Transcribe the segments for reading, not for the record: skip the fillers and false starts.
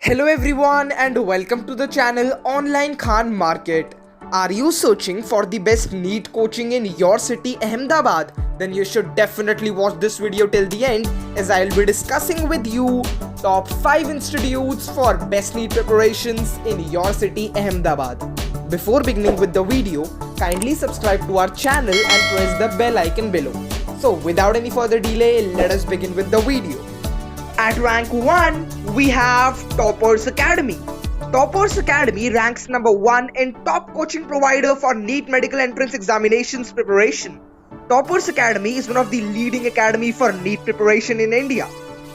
Hello everyone and welcome to the channel Online Khan Market. Are you searching for the best NEET coaching in your city Ahmedabad? Then you should definitely watch this video till the end as I'll be discussing with you top 5 institutes for best NEET preparations in your city Ahmedabad. Before beginning with the video, kindly subscribe to our channel and press the bell icon below. So without any further delay, let us begin with the video. At rank 1, we have Toppers Academy. Toppers Academy ranks number 1 in top coaching provider for NEET medical entrance examinations preparation. Toppers Academy is one of the leading academy for NEET preparation in India.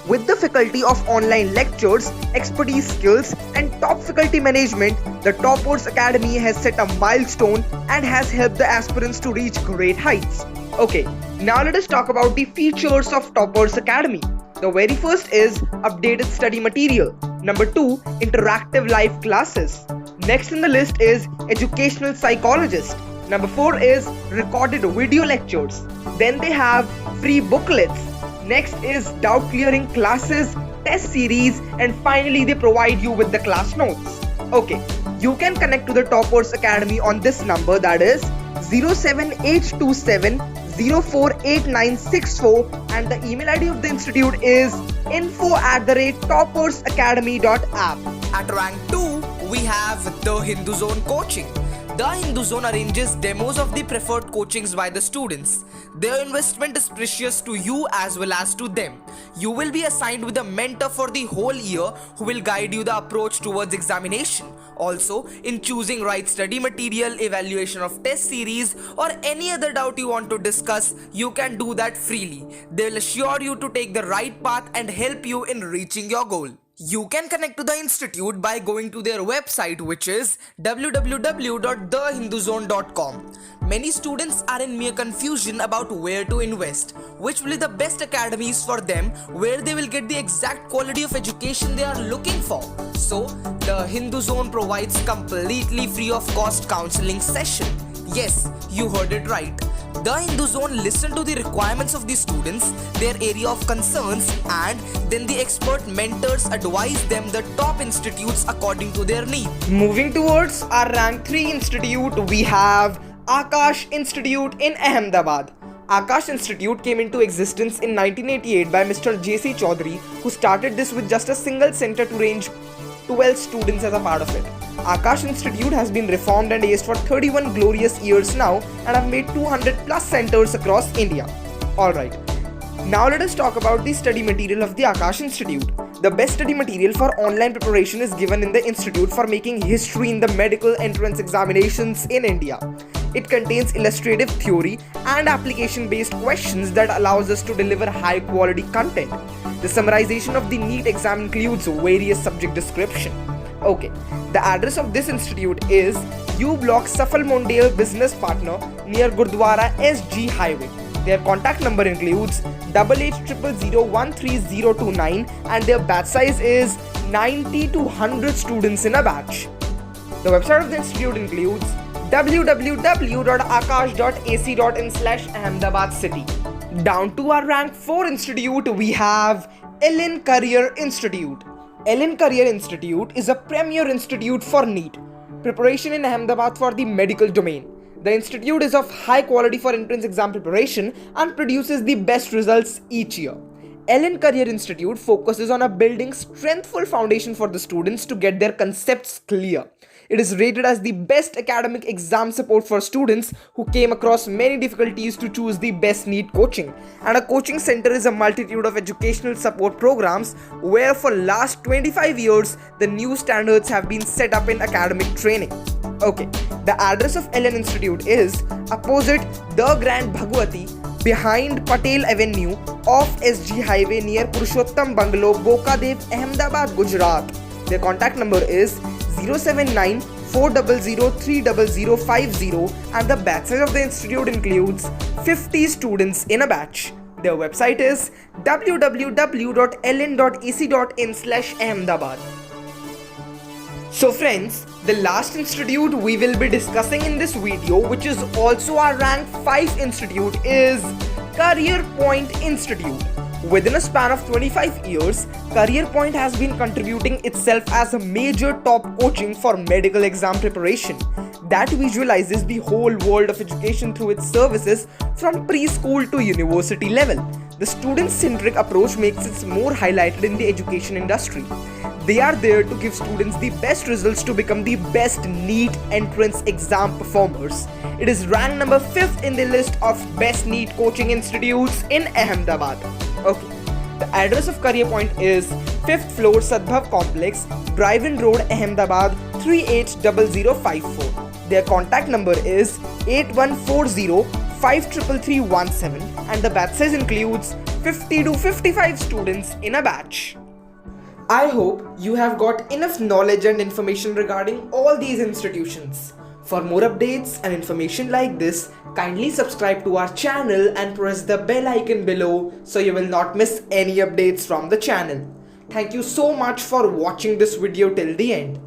With the faculty of online lectures, expertise skills and top faculty management, the Toppers Academy has set a milestone and has helped the aspirants to reach great heights. Okay, now let us talk about the features of Toppers Academy. The very first is updated study material. Number 2, interactive live classes. Next in the list is educational psychologist. Number 4 is recorded video lectures. Then they have free booklets. Next is doubt clearing classes, test series, and finally they provide you with the class notes. Okay, you can connect to the Toppers Academy on this number, that is 07827 048964, and the email ID of the institute is info@toppersacademy.app. At rank 2, we have the Hindu Zone coaching. The Hindu Zone arranges demos of the preferred coachings by the students. Their investment is precious to you as well as to them. You will be assigned with a mentor for the whole year who will guide you the approach towards examination. Also, in choosing right study material, evaluation of test series or any other doubt you want to discuss, you can do that freely. They will assure you to take the right path and help you in reaching your goal. You can connect to the institute by going to their website, which is www.thehinduzone.com. Many students are in mere confusion about where to invest, which will be the best academies for them, where they will get the exact quality of education they are looking for. So, the Hindu Zone provides completely free of cost counseling session. Yes, you heard it right. The Hindu Zone listen to the requirements of the students, their area of concerns, and then the expert mentors advise them the top institutes according to their need. Moving towards our rank 3 institute, we have Akash Institute in Ahmedabad. Akash Institute came into existence in 1988 by Mr. J.C. Chaudhary, who started this with just a single center to range 12 students as a part of it. Akash Institute has been reformed and aced for 31 glorious years now and have made 200 plus centers across India. Alright, now let us talk about the study material of the Akash Institute. The best study material for online preparation is given in the institute for making history in the medical entrance examinations in India. It contains illustrative theory and application based questions that allows us to deliver high quality content. The summarization of the NEET exam includes various subject description. Okay, the address of this institute is U Block Safal Mondale Business Partner near Gurdwara SG Highway. Their contact number includes 8800013029 and their batch size is 90 to 100 students in a batch. The website of the institute includes www.akash.ac.in/Ahmedabad city. Down to our rank 4 institute, we have Ellen Career Institute. Ellen Career Institute is a premier institute for NEET preparation in Ahmedabad for the medical domain. The institute is of high quality for entrance exam preparation and produces the best results each year. Ellen Career Institute focuses on building strengthful foundation for the students to get their concepts clear. It is rated as the best academic exam support for students who came across many difficulties to choose the best NEET coaching. And a coaching center is a multitude of educational support programs where for last 25 years the new standards have been set up in academic training. Okay, the address of Ellen Institute is opposite The Grand Bhagwati, behind Patel Avenue off SG Highway near Purushottam Bungalow, Bokadev, Ahmedabad, Gujarat. Their contact number is 079 400 30050 and the batch size of the institute includes 50 students in a batch. Their website is www.ellen.ac.in/Ahmedabad. So friends, the last institute we will be discussing in this video, which is also our rank 5 institute, is Career Point Institute. Within a span of 25 years, Career Point has been contributing itself as a major top coaching for medical exam preparation that visualizes the whole world of education through its services from preschool to university level. The student-centric approach makes it more highlighted in the education industry. They are there to give students the best results to become the best NEET entrance exam performers. It is ranked number 5th in the list of best NEET coaching institutes in Ahmedabad. Okay, the address of Career Point is 5th floor Sadbhav Complex, Drive-In Road, Ahmedabad 380054. Their contact number is 8140-53317 and the batch size includes 50 to 55 students in a batch. I hope you have got enough knowledge and information regarding all these institutions. For more updates and information like this, kindly subscribe to our channel and press the bell icon below so you will not miss any updates from the channel. Thank you so much for watching this video till the end.